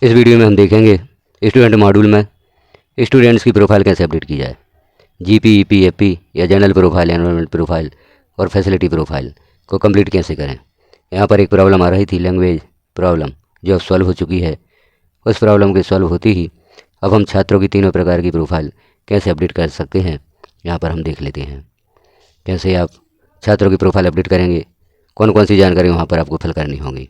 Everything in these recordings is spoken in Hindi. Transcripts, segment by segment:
इस वीडियो में हम देखेंगे स्टूडेंट मॉड्यूल में स्टूडेंट्स की प्रोफाइल कैसे अपडेट की जाए। जीपी, ईपी, एपी या जनरल प्रोफाइल, एनवायरनमेंट प्रोफाइल और फैसिलिटी प्रोफाइल को कंप्लीट कैसे करें। यहाँ पर एक प्रॉब्लम आ रही थी, लैंग्वेज प्रॉब्लम, जो अब सॉल्व हो चुकी है। उस प्रॉब्लम के सॉल्व होती ही अब हम छात्रों की तीनों प्रकार की प्रोफाइल कैसे अपडेट कर सकते हैं, यहाँ पर हम देख लेते हैं। कैसे आप छात्रों की प्रोफाइल अपडेट करेंगे, कौन कौन सी जानकारी वहाँ पर आपको फिल करनी होगी।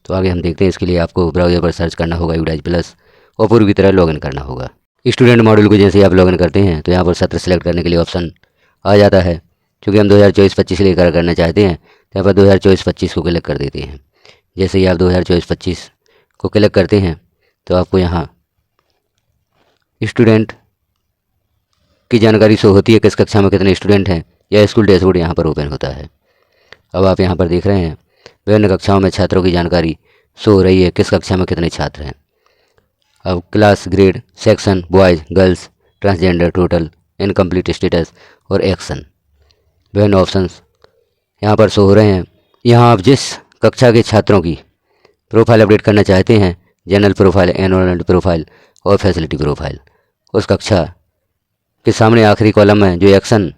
तो आगे हम देखते हैं। इसके लिए आपको ब्राउज़र पर सर्च करना होगा UDIGE प्लस और पूर्व की तरह लॉगिन करना होगा। स्टूडेंट मॉड्यूल को जैसे आप लॉगिन करते हैं तो यहाँ पर सत्र सेलेक्ट करने के लिए ऑप्शन आ जाता है। क्योंकि हम 2024-25 लेकर करना चाहते हैं तो यहाँ पर 2024-25 को क्लिक कर देते हैं। जैसे ही आप 2024-25 को क्लिक करते हैं तो आपको यहाँ स्टूडेंट की जानकारी शो होती है, किस कक्षा में कितने स्टूडेंट हैं, या स्कूल डैशबोर्ड यहाँ पर ओपन होता है। अब आप यहाँ पर देख रहे हैं विभिन्न कक्षाओं में छात्रों की जानकारी शो हो रही है, किस कक्षा में कितने छात्र हैं। अब class, grade, section, boys, girls, transgender, total, incomplete status और एक्शन, विभिन्न ऑप्शंस यहाँ पर शो हो रहे हैं। यहाँ आप जिस कक्षा के छात्रों की प्रोफाइल अपडेट करना चाहते हैं, जनरल प्रोफाइल, एनवायरनमेंट प्रोफाइल और फैसिलिटी प्रोफाइल, उस कक्षा के सामने आखिरी कॉलम में जो एक्शन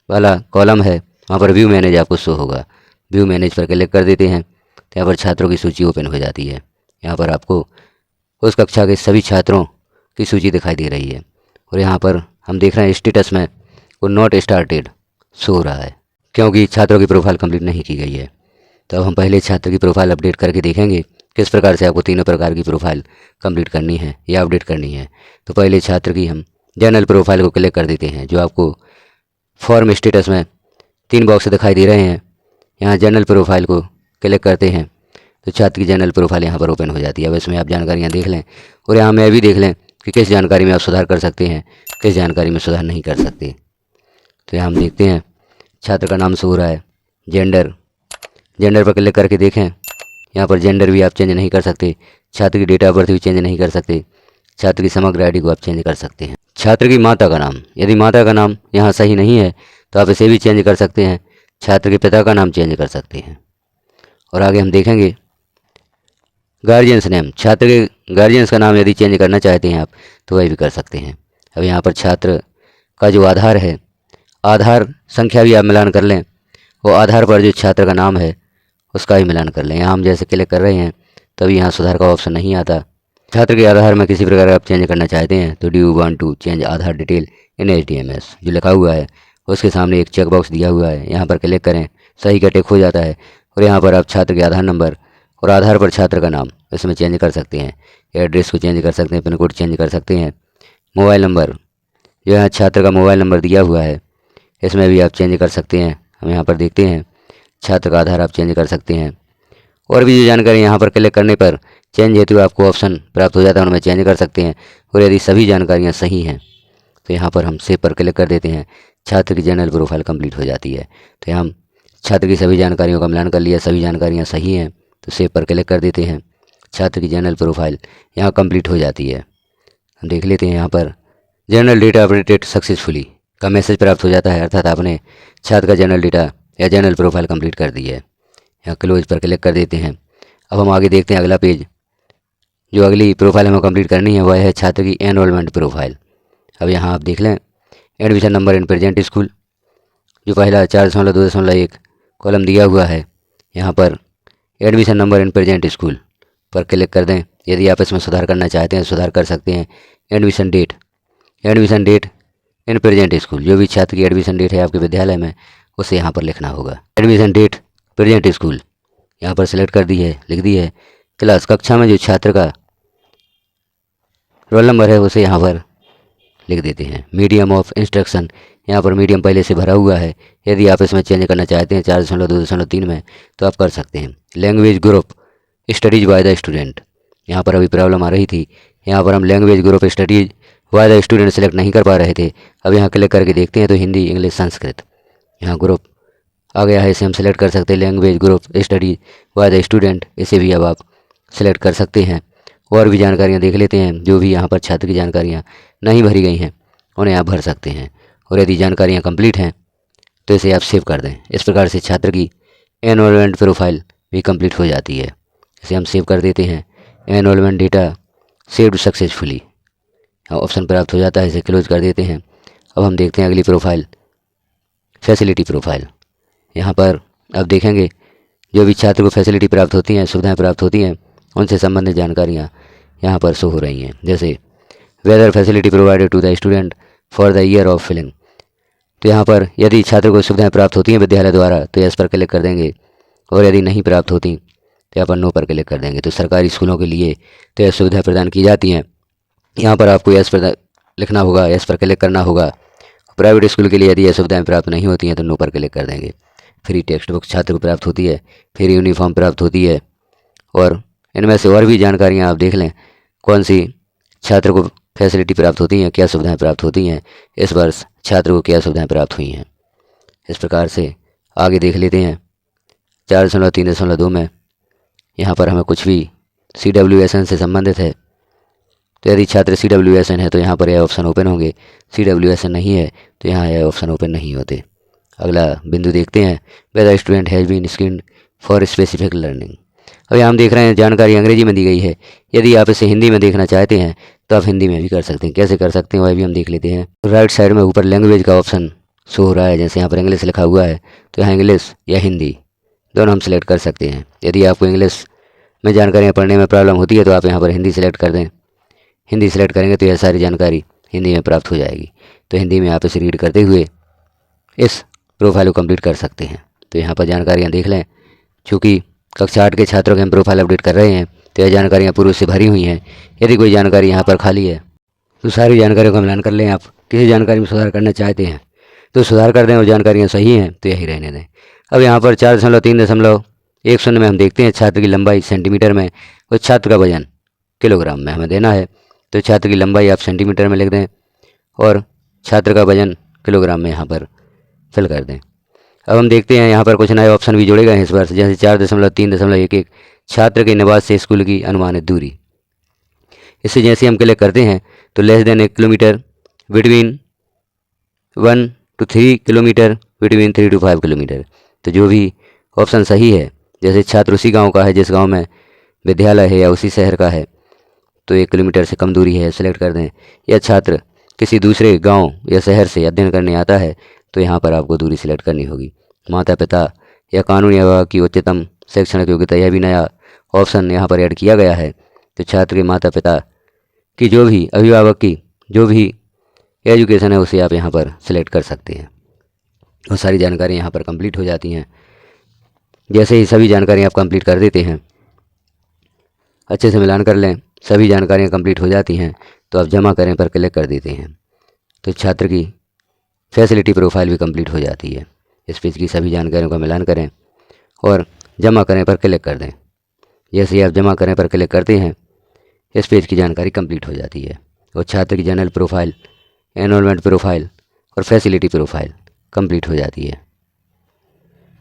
वाला कॉलम है वहाँ पर व्यू मैनेज आपको शो होगा। व्यू मैनेज पर क्लिक कर देते हैं तो यहाँ पर छात्रों की सूची ओपन हो जाती है। यहाँ पर आपको उस कक्षा के सभी छात्रों की सूची दिखाई दे रही है और यहाँ पर हम देख रहे हैं स्टेटस में वो नॉट स्टार्टेड शो हो रहा है, क्योंकि छात्रों की प्रोफाइल कंप्लीट नहीं की गई है। तो अब हम पहले छात्र की प्रोफाइल अपडेट करके देखेंगे किस प्रकार से आपको तीनों प्रकार की प्रोफाइल कंप्लीट करनी है या अपडेट करनी है। तो पहले छात्र की हम जनरल प्रोफाइल को क्लिक कर देते हैं। जो आपको फॉर्म स्टेटस में 3 बॉक्स दिखाई दे रहे हैं, यहाँ जनरल प्रोफाइल को क्लिक करते हैं तो छात्र की जनरल प्रोफाइल यहाँ पर ओपन हो जाती है। अब इसमें आप जानकारियाँ देख लें और यहाँ में भी देख लें कि किस जानकारी में आप सुधार कर सकते हैं, किस जानकारी में सुधार नहीं कर सकते। तो यहाँ हम देखते हैं छात्र का नाम शो हो रहा है, जेंडर पर क्लिक करके देखें। यहाँ पर जेंडर भी आप चेंज नहीं कर सकते, छात्र की डेट ऑफ बर्थ भी चेंज नहीं कर सकते, छात्र की समग्र आईडी को आप चेंज कर सकते हैं। छात्र की माता का नाम, यदि माता का नाम यहाँ सही नहीं है तो आप इसे भी चेंज कर सकते हैं। छात्र के पिता का नाम चेंज कर सकते हैं। और आगे हम देखेंगे गार्जियंस नेम, छात्र के गार्जियंस का नाम यदि चेंज करना चाहते हैं आप तो वह भी कर सकते हैं। अब यहाँ पर छात्र का जो आधार है, आधार संख्या भी आप मिलान कर लें और आधार पर जो छात्र का नाम है उसका भी मिलान कर लें। यहाँ हम जैसे क्लिक कर रहे हैं तभी यहाँ सुधार का ऑप्शन नहीं आता। छात्र के आधार में किसी प्रकार आप चेंज करना चाहते हैं तो do you want to change Aadhaar detail in HDMS जो लिखा हुआ है उसके सामने एक चेक बॉक्स दिया हुआ है, यहाँ पर क्लिक करें, सही का टिक हो जाता है और यहाँ पर आप छात्र के आधार नंबर और आधार पर छात्र का नाम इसमें चेंज कर सकते हैं। एड्रेस को चेंज कर सकते हैं, पिन कोड चेंज कर सकते हैं। मोबाइल नंबर, जो यहाँ छात्र का मोबाइल नंबर दिया हुआ है इसमें भी आप चेंज कर सकते हैं। हम यहाँ पर देखते हैं छात्र का आधार आप चेंज कर सकते हैं। और भी जो जानकारी यहाँ पर क्लिक करने पर चेंज हेतु आपको ऑप्शन प्राप्त हो जाता है, उनमें चेंज कर सकते हैं। और यदि सभी जानकारियाँ सही हैं तो यहाँ पर हम सेव पर क्लिक कर देते हैं, छात्र की जनरल प्रोफाइल कंप्लीट हो जाती है। तो हम छात्र की सभी जानकारियों का मिलान कर लिया, सभी जानकारियाँ सही हैं तो सेव पर क्लिक कर देते हैं। छात्र की जनरल प्रोफाइल यहाँ कंप्लीट हो जाती है। हम देख लेते हैं यहाँ पर जनरल डेटा अपडेटेड सक्सेसफुली का मैसेज प्राप्त हो जाता है, अर्थात आपने छात्र का जनरल डेटा या जनरल प्रोफाइल कंप्लीट कर दी है। यहाँ क्लोज पर क्लिक कर देते हैं। अब हम आगे देखते हैं अगला पेज। जो अगली प्रोफाइल हमें कंप्लीट करनी है वह है छात्र की एनरोलमेंट प्रोफाइल। अब यहाँ आप देख लें admission number in present school, जो पहला 4.2.1 कॉलम दिया हुआ है, यहाँ पर admission number in present school पर क्लिक कर दें। यदि आप इसमें सुधार करना चाहते हैं सुधार कर सकते हैं। Admission date in present school, जो भी छात्र की एडमिशन डेट है आपके विद्यालय में उसे यहाँ पर लिखना होगा। एडमिशन डेट प्रेजेंट स्कूल यहाँ पर सिलेक्ट कर दी है, लिख दी है। क्लास, कक्षा में जो छात्र का रोल नंबर है उसे यहाँ पर लिख देते हैं। मीडियम ऑफ इंस्ट्रक्शन, यहाँ पर मीडियम पहले से भरा हुआ है, यदि आप इसमें चेंज करना चाहते हैं 4.2.3 में तो आप कर सकते हैं। Language group studies by the student, यहाँ पर अभी प्रॉब्लम आ रही थी, यहाँ पर हम language group studies by the student select नहीं कर पा रहे थे। अब यहाँ क्लिक करके देखते हैं तो हिंदी, इंग्लिश, संस्कृत, यहाँ ग्रुप आ गया है, इसे हम सेलेक्ट कर सकते हैं। Language group study by the student, इसे भी अब आप सेलेक्ट कर सकते हैं। और भी जानकारियाँ देख लेते हैं, जो भी यहाँ पर छात्र की जानकारियाँ नहीं भरी गई हैं उन्हें आप भर सकते हैं। और यदि जानकारियाँ कंप्लीट हैं तो इसे आप सेव कर दें। इस प्रकार से छात्र की एनरोलमेंट प्रोफाइल भी कंप्लीट हो जाती है। इसे हम सेव कर देते हैं। Enrolment data saved successfully, option प्राप्त हो जाता है, इसे क्लोज कर देते हैं। अब हम देखते हैं अगली प्रोफाइल, फैसिलिटी प्रोफाइल। यहाँ पर अब देखेंगे जो भी छात्र को फैसिलिटी प्राप्त होती हैं, सुविधाएं प्राप्त होती हैं, उनसे संबंधित जानकारियाँ यहाँ पर शो हो रही हैं। जैसे whether facility provided to the student for the year of filling, तो यहाँ पर यदि छात्र को सुविधाएं प्राप्त होती हैं विद्यालय द्वारा तो यस पर क्लिक कर देंगे, और यदि नहीं प्राप्त होती तो यहाँ पर नो पर क्लिक कर देंगे। तो सरकारी स्कूलों के लिए तो यह सुविधाएँ प्रदान की जाती हैं, यहाँ पर आपको यस पर लिखना होगा, यस पर क्लिक करना होगा। प्राइवेट स्कूल के लिए यदि यह सुविधाएँ प्राप्त नहीं होती हैं तो नो पर क्लिक कर देंगे। फ्री टेक्स्ट बुक छात्र को प्राप्त होती है, फ्री यूनिफॉर्म प्राप्त होती है, और इनमें से और भी जानकारियाँ आप देख लें कौन सी छात्र को फैसिलिटी प्राप्त होती हैं, क्या सुविधाएं प्राप्त होती हैं, इस वर्ष छात्र को क्या सुविधाएं प्राप्त हुई हैं। इस प्रकार से आगे देख लेते हैं 4.3.2 में यहाँ पर हमें कुछ भी CWSN से संबंधित है, तो यदि छात्र CWSN है तो यहाँ पर यह ऑप्शन ओपन होंगे, CWSN नहीं है तो यहाँ यह ऑप्शन ओपन नहीं होते। अगला बिंदु देखते हैं, whether student has been screened for specific learning. अब यहाँ हम देख रहे हैं जानकारी अंग्रेजी में दी गई है, यदि आप इसे हिंदी में देखना चाहते हैं तो आप हिंदी में भी कर सकते हैं। कैसे कर सकते हैं वह भी हम देख लेते हैं। राइट साइड में ऊपर लैंग्वेज का ऑप्शन शो हो रहा है, जैसे यहाँ पर इंग्लिश लिखा हुआ है तो यहाँ इंग्लिश या हिंदी दोनों हम सेलेक्ट कर सकते हैं। यदि आपको इंग्लिश में जानकारियाँ पढ़ने में प्रॉब्लम होती है तो आप यहाँ पर हिंदी सेलेक्ट कर दें। हिंदी सेलेक्ट करेंगे तो यह सारी जानकारी हिंदी में प्राप्त हो जाएगी, तो हिंदी में आप इसे रीड करते हुए इस प्रोफाइल को कंप्लीट कर सकते हैं। तो यहाँ पर जानकारियाँ देख लें, चूँकि कक्षा 8 के छात्रों के हम प्रोफाइल अपडेट कर रहे हैं तो यह जानकारियाँ पूर्व से भरी हुई हैं। यदि कोई जानकारी यहाँ पर खाली है तो सारी जानकारियों का मिलान कर लें। आप किसी जानकारी में सुधार करना चाहते हैं तो सुधार कर दें, और जानकारियाँ सही हैं तो यही रहने दें। अब यहाँ पर 4.3.10 में हम देखते हैं छात्र की लंबाई सेंटीमीटर में और छात्र का वजन किलोग्राम में हमें देना है, तो छात्र की लंबाई आप सेंटीमीटर में लिख दें और छात्र का वजन किलोग्राम में यहाँ पर फिल कर दें। अब हम देखते हैं यहाँ पर कुछ नए ऑप्शन भी जोड़े गए हैं इस वर्ष, जैसे 4.3.11 छात्र के निवास से स्कूल की अनुमानित दूरी। इससे जैसे हम क्लिक करते हैं तो less than 1 kilometre, between 1 to 3 kilometre, between 3 to 5 kilometre. तो जो भी ऑप्शन सही है, जैसे छात्र उसी गांव का है जिस गांव में विद्यालय है या उसी शहर का है तो 1 किलोमीटर से कम दूरी है, सेलेक्ट कर दें। या छात्र किसी दूसरे गांव या शहर से अध्ययन करने आता है तो यहाँ पर आपको दूरी सिलेक्ट करनी होगी। माता पिता या कानूनी विभाग की उच्चतम शैक्षणिक योग्यता, यह भी नया ऑप्शन यहाँ पर ऐड किया गया है। तो छात्र के माता पिता की जो भी अभिभावक की जो भी एजुकेशन है उसे आप यहाँ पर सिलेक्ट कर सकते हैं, और सारी जानकारी यहाँ पर कंप्लीट हो जाती हैं। जैसे ही सभी जानकारी आप कंप्लीट कर देते हैं, अच्छे से मिलान कर लें, सभी जानकारियाँ कंप्लीट हो जाती हैं तो आप जमा करें पर क्लिक कर देते हैं, तो छात्र की फैसिलिटी प्रोफाइल भी कंप्लीट हो जाती है। इस पेज की सभी जानकारियों का मिलान करें और जमा करें पर क्लिक कर दें। जैसे ही आप जमा करें पर क्लिक करते हैं, इस पेज की जानकारी कंप्लीट हो जाती है और छात्र की जनरल प्रोफाइल, एनरोलमेंट प्रोफाइल और फैसिलिटी प्रोफाइल कंप्लीट हो जाती है।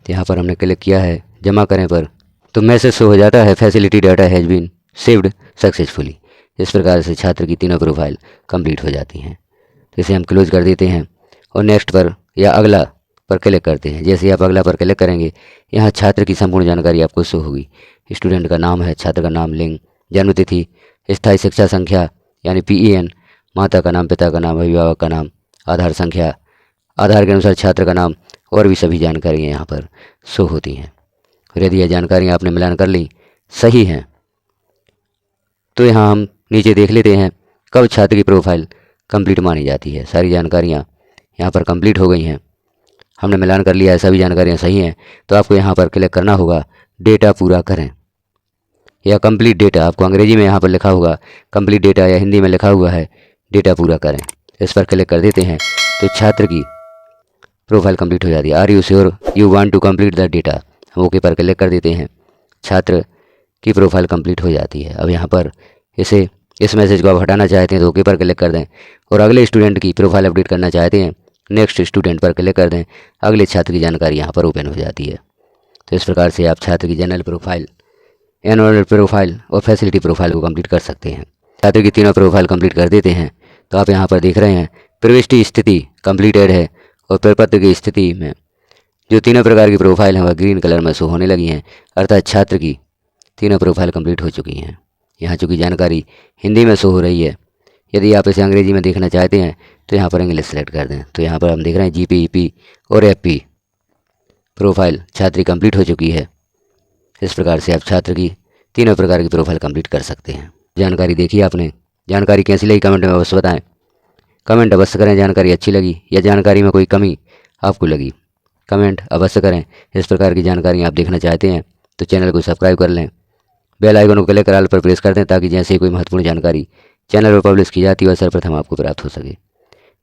तो यहाँ पर हमने क्लिक किया है जमा करें पर, तो मैसेज शो हो जाता है facility data has been saved successfully. इस प्रकार से छात्र की तीनों प्रोफाइल कंप्लीट हो जाती हैं। तो इसे हम क्लोज कर देते हैं और नेक्स्ट पर या अगला पर क्लिक करते हैं। जैसे आप अगला पर क्लिक करेंगे, यहाँ छात्र की संपूर्ण जानकारी आपको शो होगी। स्टूडेंट का नाम है, छात्र का नाम, लिंग, जन्मतिथि, स्थायी शिक्षा संख्या यानी PEN, माता का नाम, पिता का नाम, अभिभावक का नाम, आधार संख्या, आधार के अनुसार छात्र का नाम, और भी सभी जानकारियाँ यहाँ पर शो होती हैं। और यदि यह जानकारियाँ आपने मिलान कर ली सही हैं तो यहाँ हम नीचे देख लेते हैं कब छात्र की प्रोफाइल कंप्लीट मानी जाती है। सारी जानकारियाँ यहाँ पर कंप्लीट हो गई हैं, हमने मिलान कर लिया है, सभी जानकारियाँ सही हैं। तो आपको यहाँ पर क्लिक करना होगा डेटा पूरा करें या कंप्लीट डेटा, आपको अंग्रेजी में यहाँ पर लिखा होगा कंप्लीट डेटा या हिंदी में लिखा हुआ है डेटा पूरा करें। इस पर क्लिक कर देते हैं तो छात्र की प्रोफाइल कंप्लीट हो जाती है। Are you sure you want to complete the data, हम ओके पर क्लिक कर देते हैं, छात्र की प्रोफाइल कंप्लीट हो जाती है। अब यहाँ पर इस मैसेज को आप हटाना चाहते हैं तो ओके पर क्लिक कर दें, और अगले स्टूडेंट की प्रोफाइल अपडेट करना चाहते हैं नेक्स्ट स्टूडेंट पर क्लिक कर दें। अगले छात्र की जानकारी यहाँ पर ओपन हो जाती है। तो इस प्रकार से आप छात्र की जनरल प्रोफाइल, एनुअल प्रोफाइल और फैसिलिटी प्रोफाइल को कंप्लीट कर सकते हैं। छात्र की तीनों प्रोफाइल कंप्लीट कर देते हैं तो आप यहाँ पर देख रहे हैं प्रविष्टि स्थिति कंप्लीटेड है, और प्रपत्र की स्थिति में जो तीनों प्रकार की प्रोफाइल हैं वह ग्रीन कलर में शो होने लगी हैं, अर्थात छात्र की तीनों प्रोफाइल कंप्लीट हो चुकी हैं। यहाँ चूँकि जानकारी हिंदी में शो हो रही है। यदि आप इसे अंग्रेजी में देखना चाहते हैं तो यहाँ पर इंग्लिश सेलेक्ट कर दें। तो यहाँ पर हम देख रहे हैं GP, EP और FP प्रोफाइल छात्र की कंप्लीट हो चुकी है। इस प्रकार से आप छात्र की तीनों प्रकार की प्रोफाइल कंप्लीट कर सकते हैं। जानकारी देखी आपने, जानकारी कैसी लगी कमेंट में अवश्य बताएं। कमेंट अवश्य करें जानकारी अच्छी लगी या जानकारी में कोई कमी आपको लगी, कमेंट अवश्य करें। इस प्रकार की जानकारी आप देखना चाहते हैं तो चैनल को सब्सक्राइब कर लें, बेल आइकन को क्लिक कर ऑल पर प्रेस कर दें ताकि जैसे ही कोई महत्वपूर्ण जानकारी चैनल पर पब्लिश की जाती है सर्वप्रथम आपको प्राप्त हो सके।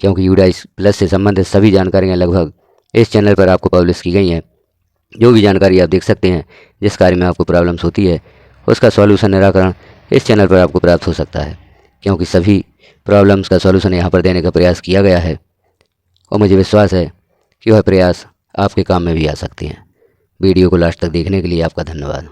क्योंकि यूडाइस प्लस से संबंधित सभी जानकारियाँ लगभग इस चैनल पर आपको पब्लिश की गई हैं। जो भी जानकारी आप देख सकते हैं, जिस कार्य में आपको प्रॉब्लम्स होती है उसका सॉल्यूशन निराकरण इस चैनल पर आपको प्राप्त हो सकता है। क्योंकि सभी प्रॉब्लम्स का सॉल्यूशन यहाँ पर देने का प्रयास किया गया है और मुझे विश्वास है कि वह प्रयास आपके काम में भी आ सकते हैं। वीडियो को लास्ट तक देखने के लिए आपका धन्यवाद।